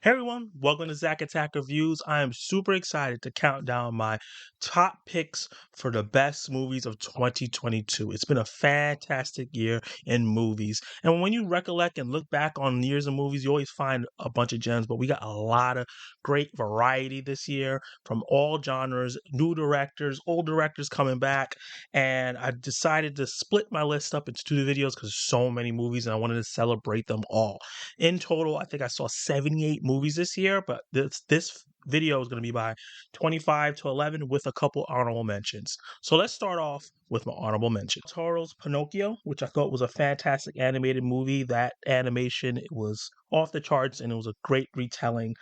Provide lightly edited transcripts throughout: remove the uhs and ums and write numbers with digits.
Hey everyone, welcome to Zack Attack Reviews. I am super excited to count down my top picks for the best movies of 2022. It's been a fantastic year in movies. And when you recollect and look back on years of movies, you always find a bunch of gems, but we got a lot of great variety this year from all genres, new directors, old directors coming back. And I decided to split my list up into two videos because so many movies and I wanted to celebrate them all. In total, I think I saw 78 movies this year, but this video is going to be by 25 to 11 with a couple honorable mentions. So let's start off with my honorable mention. Toro's Pinocchio, which I thought was a fantastic animated movie. That animation was off the charts and it was a great retelling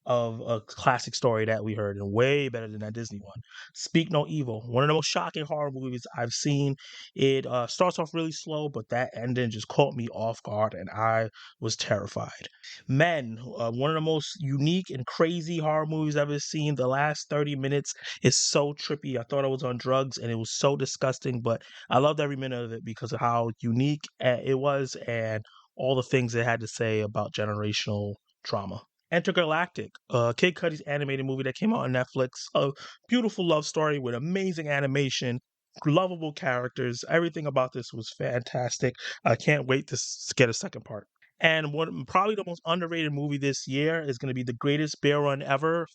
of a classic story that we heard and way better than that Disney one. Speak No Evil, one of the most shocking horror movies I've seen. It starts off really slow, but that ending just caught me off guard and I was terrified. Men, one of the most unique and crazy horror movies I've ever seen. The last 30 minutes is so trippy. I thought I was on drugs and it was so disgusting, but I loved every minute of it because of how unique it was and all the things it had to say about generational trauma. Intergalactic, Kid Cudi's animated movie that came out on Netflix. A beautiful love story with amazing animation, lovable characters. Everything about this was fantastic. I can't wait to get a second part. And one probably the most underrated movie this year is going to be The Greatest Bear Run Ever,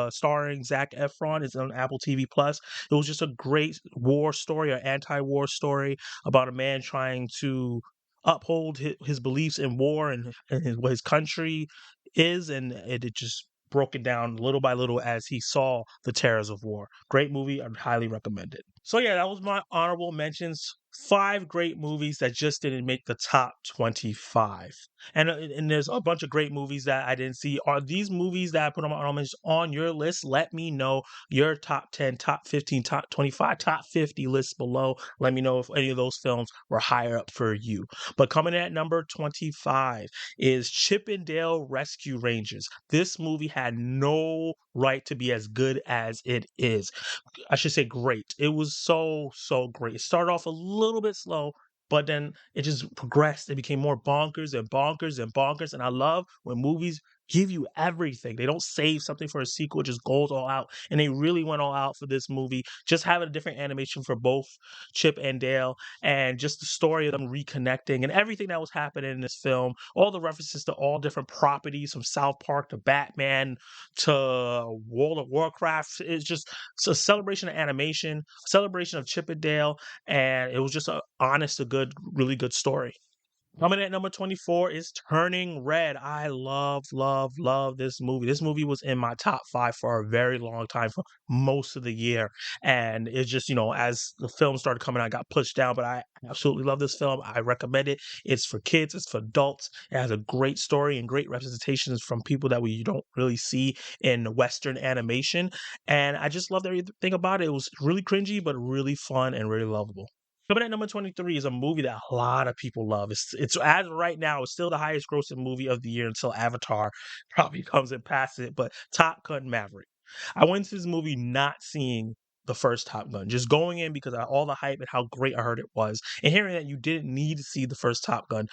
starring Zac Efron. It's on Apple TV Plus. It was just a great war story or anti-war story about a man trying to uphold his beliefs in war and what his country is, and it just broke it down little by little as he saw the terrors of war. Great movie. I'd highly recommend it. So yeah, that was my honorable mentions. 5 great movies that just didn't make the top 25. And there's a bunch of great movies that I didn't see. Are these movies that I put on my honorable mentions on your list? Let me know your top 10, top 15, top 25, top 50 lists below. Let me know if any of those films were higher up for you. But coming in at number 25 is Chip and Dale Rescue Rangers. This movie had no right to be as good as it is. I should say great. It was so great. It started off a little bit slow, but then it just progressed. It became more bonkers and bonkers and bonkers. And I love when movies give you everything. They don't save something for a sequel, it just goes all out. And they really went all out for this movie. Just having a different animation for both Chip and Dale, and just the story of them reconnecting and everything that was happening in this film. All the references to all different properties from South Park to Batman to World of Warcraft. It's a celebration of animation, a celebration of Chip and Dale, and it was just a honest, a good, really good story. Coming at number 24 is Turning Red. I love this movie. This movie was in my top 5 for a very long time, for most of the year. And it's just, as the film started coming out, I got pushed down, but I absolutely love this film. I recommend it. It's for kids, it's for adults. It has a great story and great representations from people that we don't really see in Western animation. And I just loved everything about it. It was really cringy, but really fun and really lovable. Coming at number 23 is a movie that a lot of people love. It's as of right now, it's still the highest grossing movie of the year until Avatar probably comes and passes it, but Top Gun Maverick. I went to this movie not seeing the first Top Gun, just going in because of all the hype and how great I heard it was, and hearing that you didn't need to see the first Top Gun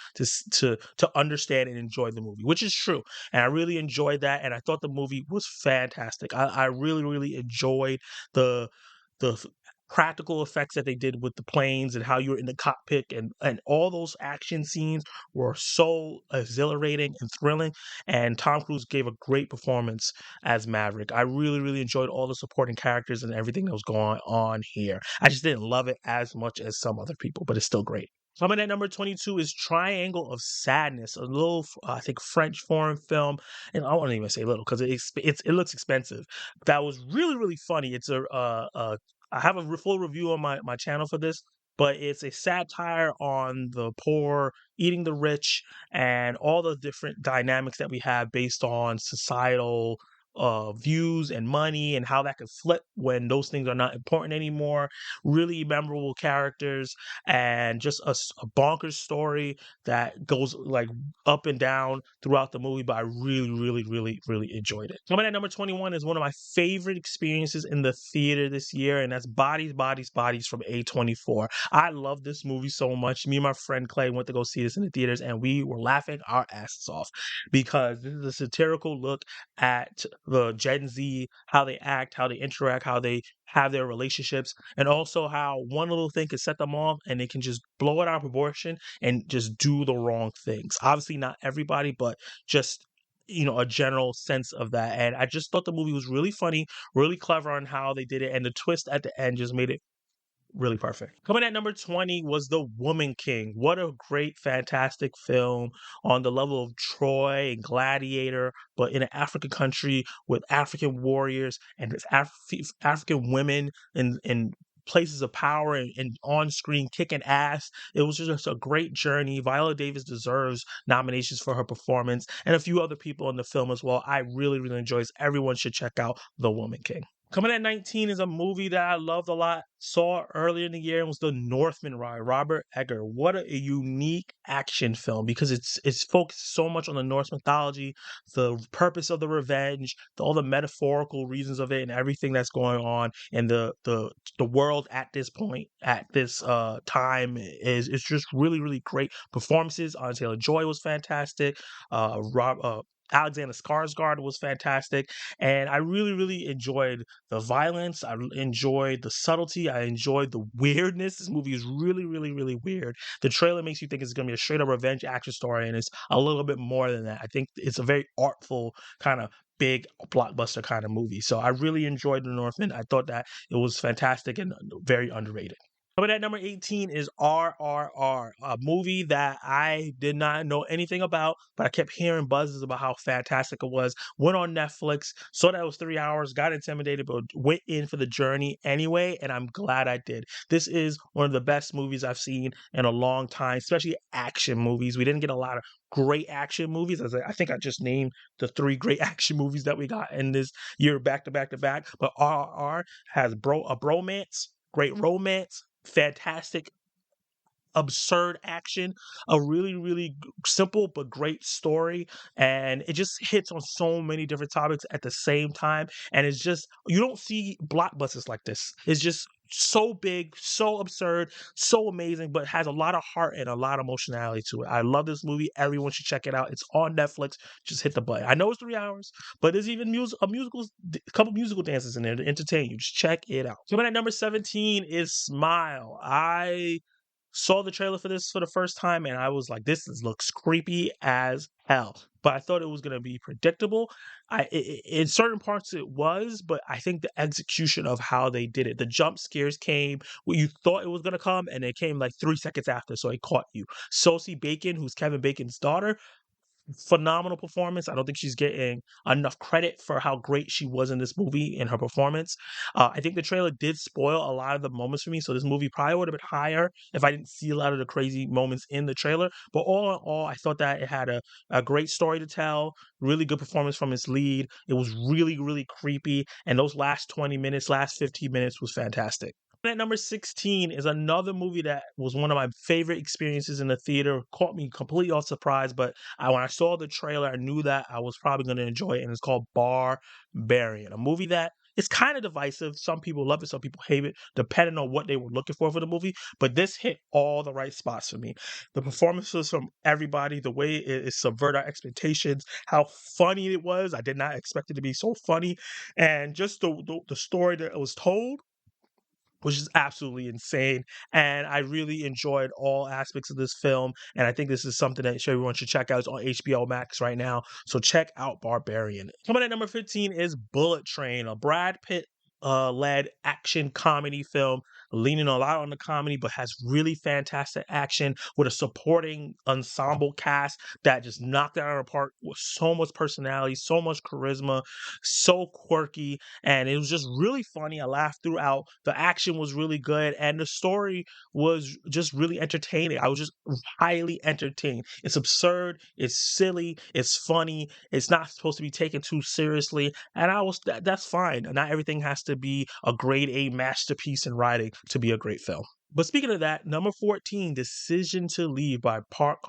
to understand and enjoy the movie, which is true. And I really enjoyed that, and I thought the movie was fantastic. I really enjoyed the the practical effects that they did with the planes and how you were in the cockpit, and all those action scenes were so exhilarating and thrilling, and Tom Cruise gave a great performance as Maverick. I really enjoyed all the supporting characters and everything that was going on here. I just didn't love it as much as some other people, but it's still great. Coming at number 22 is Triangle of Sadness, a little, I think, French foreign film, and I won't even say little because it looks expensive. That was really funny. It's I have a full review on my channel for this, but it's a satire on the poor eating the rich and all the different dynamics that we have based on societal views and money and how that could flip when those things are not important anymore. Really memorable characters and just a bonkers story that goes like up and down throughout the movie, but I really, really, really, really enjoyed it. Coming at number 21 is one of my favorite experiences in the theater this year, and that's Bodies, Bodies, Bodies from A24. I love this movie so much. Me and my friend Clay went to go see this in the theaters, and we were laughing our asses off because this is a satirical look at the Gen Z, how they act, how they interact, how they have their relationships, and also how one little thing can set them off and they can just blow it out of proportion and just do the wrong things. Obviously, not everybody, but just a general sense of that. And I just thought the movie was really funny, really clever on how they did it, and the twist at the end just made it really perfect. Coming at number 20 was The Woman King. What a great, fantastic film on the level of Troy and Gladiator, but in an African country with African warriors and African women in places of power and on screen kicking ass. It was just a great journey. Viola Davis deserves nominations for her performance and a few other people in the film as well. I really, really enjoyed it. Everyone should check out The Woman King. Coming at 19 is a movie that I loved a lot, saw earlier in the year, and was The Northman by Robert Egger. What a unique action film because it's focused so much on the Norse mythology, the purpose of the revenge, all the metaphorical reasons of it, and everything that's going on in the world at this point, at this time is just really, really great performances. Taylor Joy was fantastic. Alexander Skarsgård was fantastic, and I really, really enjoyed the violence. I enjoyed the subtlety. I enjoyed the weirdness. This movie is really, really, really weird. The trailer makes you think it's going to be a straight up revenge action story, and it's a little bit more than that. I think it's a very artful kind of big blockbuster kind of movie. So I really enjoyed The Northman. I thought that it was fantastic and very underrated. Coming at number 18 is RRR, a movie that I did not know anything about, but I kept hearing buzzes about how fantastic it was. Went on Netflix, saw that it was 3 hours, got intimidated, but went in for the journey anyway, and I'm glad I did. This is one of the best movies I've seen in a long time, especially action movies. We didn't get a lot of great action movies. As I think I just named the three great action movies that we got in this year back to back to back, but RRR has a bromance, great romance, fantastic absurd action, a really, really simple but great story. And it just hits on so many different topics at the same time. And it's just, you don't see blockbusters like this. It's just so big, so absurd, so amazing, but has a lot of heart and a lot of emotionality to it. I love this movie. Everyone should check it out. It's on Netflix. Just hit the button. I know it's 3 hours, but there's even a couple musical dances in there to entertain you. Just check it out. Coming at number 17 is Smile. I saw the trailer for this for the first time and I was like, looks creepy as hell. But I thought it was going to be predictable. In certain parts it was, but I think the execution of how they did it, the jump scares came when you thought it was going to come and it came like 3 seconds after, so it caught you. Sosie Bacon, who's Kevin Bacon's daughter, phenomenal performance. I don't think she's getting enough credit for how great she was in this movie in her performance. I think the trailer did spoil a lot of the moments for me, so this movie probably would have been higher if I didn't see a lot of the crazy moments in the trailer. But all in all, I thought that it had a great story to tell, really good performance from its lead. It was really, really creepy, and those last 20 minutes, last 15 minutes was fantastic. At number 16 is another movie that was one of my favorite experiences in the theater. Caught me completely off surprise, but when I saw the trailer, I knew that I was probably going to enjoy it, and it's called Barbarian, a movie that is kind of divisive. Some people love it, some people hate it, depending on what they were looking for the movie. But this hit all the right spots for me. The performances from everybody, the way it subverted our expectations, how funny it was. I did not expect it to be so funny, and just the story that it was told, which is absolutely insane. And I really enjoyed all aspects of this film. And I think this is something that everyone should check out. It's on HBO Max right now. So check out Barbarian. Coming at number 15 is Bullet Train, a Brad Pitt led action comedy film leaning a lot on the comedy, but has really fantastic action with a supporting ensemble cast that just knocked it out of the park with so much personality, so much charisma, so quirky, and it was just really funny. I laughed throughout. The action was really good, and the story was just really entertaining. I was just highly entertained. It's absurd, it's silly, it's funny, it's not supposed to be taken too seriously, and that's fine. Not everything has to be a grade A masterpiece in writing to be a great film. But speaking of that, number 14, Decision to Leave by Park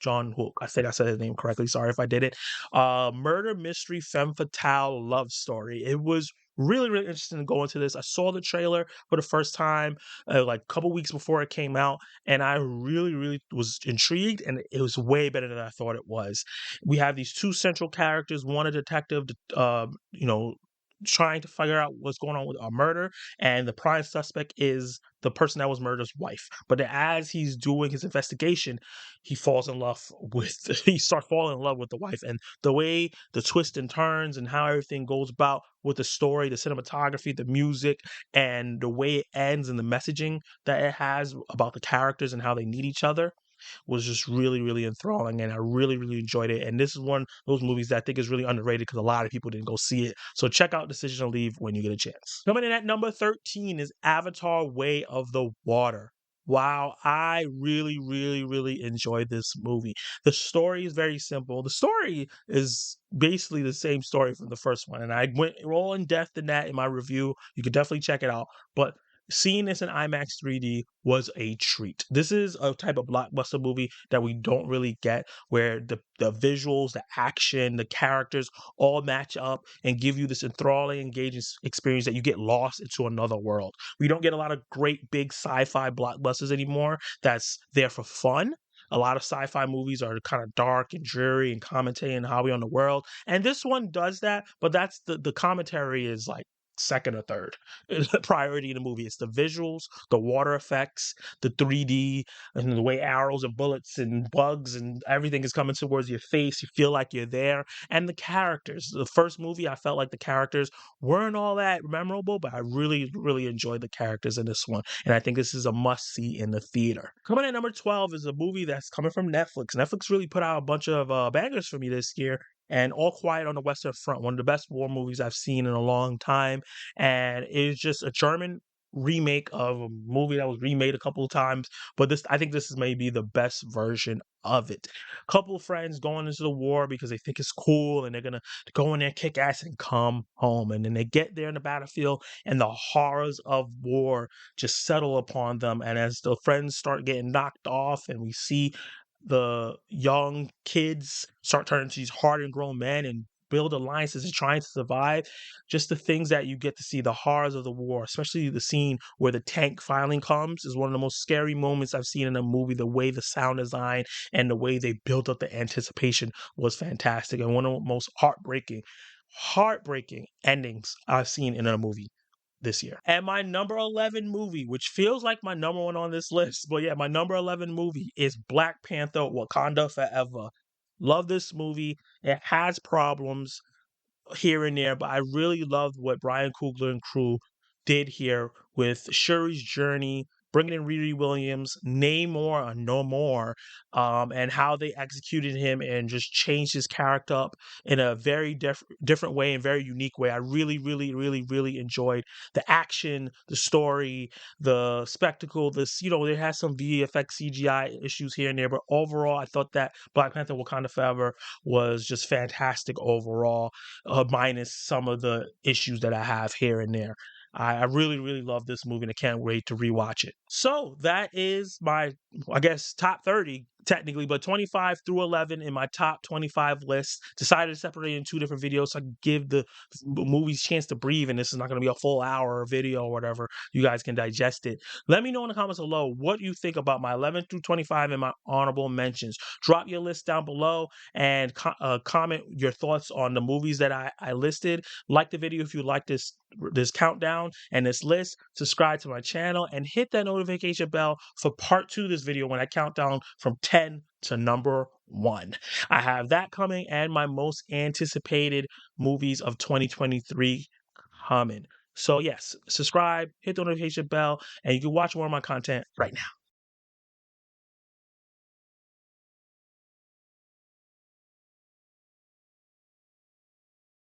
John Hook. I said his name correctly. Sorry if I did it. Murder mystery femme fatale love story. It was really, really interesting to go into this. I saw the trailer for the first time like a couple weeks before it came out, and I really, really was intrigued, and it was way better than I thought it was. We have these two central characters, one a detective, you know, trying to figure out what's going on with a murder, and the prime suspect is the person that was murder's wife. But as he's doing his investigation, he falls in love with he starts falling in love with the wife, and the way the twists and turns and how everything goes about with the story, the cinematography, the music, and the way it ends and the messaging that it has about the characters and how they need each other was just really, really enthralling, and I really, really enjoyed it. And this is one of those movies that I think is really underrated because a lot of people didn't go see it. So check out Decision to Leave when you get a chance. Coming in at number 13 is Avatar: Way of the Water. Wow, I really, really, really enjoyed this movie. The story is very simple. The story is basically the same story from the first one, and I went all in depth in that in my review. You could definitely check it out. But seeing this in IMAX 3D was a treat. This is a type of blockbuster movie that we don't really get, where the visuals, the action, the characters all match up and give you this enthralling, engaging experience that you get lost into another world. We don't get a lot of great big sci-fi blockbusters anymore that's there for fun. A lot of sci-fi movies are kind of dark and dreary and commentating how we on the world. And this one does that, but that's the commentary is like second or third priority in the movie. It's the visuals, the water effects, the 3D, and the way arrows and bullets and bugs and everything is coming towards your face. You feel like you're there. And the characters. The first movie, I felt like the characters weren't all that memorable, but I really, really enjoyed the characters in this one. And I think this is a must see in the theater. Coming at number 12 is a movie that's coming from Netflix. Netflix really put out a bunch of bangers for me this year. And All Quiet on the Western Front, one of the best war movies I've seen in a long time, and it's just a German remake of a movie that was remade a couple of times. But I think this is maybe the best version of it. A couple of friends going into the war because they think it's cool, and they're gonna go in there, kick ass, and come home. And then they get there in the battlefield, and the horrors of war just settle upon them. And as the friends start getting knocked off, and we see the young kids start turning to these hardened grown men and build alliances and trying to survive. Just the things that you get to see, the horrors of the war, especially the scene where the tank finally comes, is one of the most scary moments I've seen in a movie. The way the sound design and the way they built up the anticipation was fantastic, and one of the most heartbreaking endings I've seen in a movie this year. And my number 11 movie, which feels like my number one on this list, but yeah, my number 11 movie is Black Panther: Wakanda Forever. Love this movie. It has problems here and there, but I really loved what Brian Coogler and crew did here with Shuri's journey, bringing in Riri Williams, Namor or No More, and how they executed him and just changed his character up in a very different way and very unique way. I really, really, really, really enjoyed the action, the story, the spectacle. There has some VFX CGI issues here and there, but overall, I thought that Black Panther: Wakanda Forever was just fantastic overall, minus some of the issues that I have here and there. I really, really love this movie and I can't wait to rewatch it. So that is my, I guess, top 30 technically, but 25 through 11 in my top 25 list. Decided to separate it in two different videos so I can give the movies a chance to breathe, and this is not going to be a full hour video or whatever. You guys can digest it. Let me know in the comments below what you think about my 11 through 25 and my honorable mentions. Drop your list down below and comment your thoughts on the movies that I listed. Like the video if you like this countdown and this list. Subscribe to my channel and hit that notification bell for part 2 of this video when I count down from 10 to number 1. I have that coming and my most anticipated movies of 2023 coming. So yes, subscribe, hit the notification bell, and you can watch more of my content right now.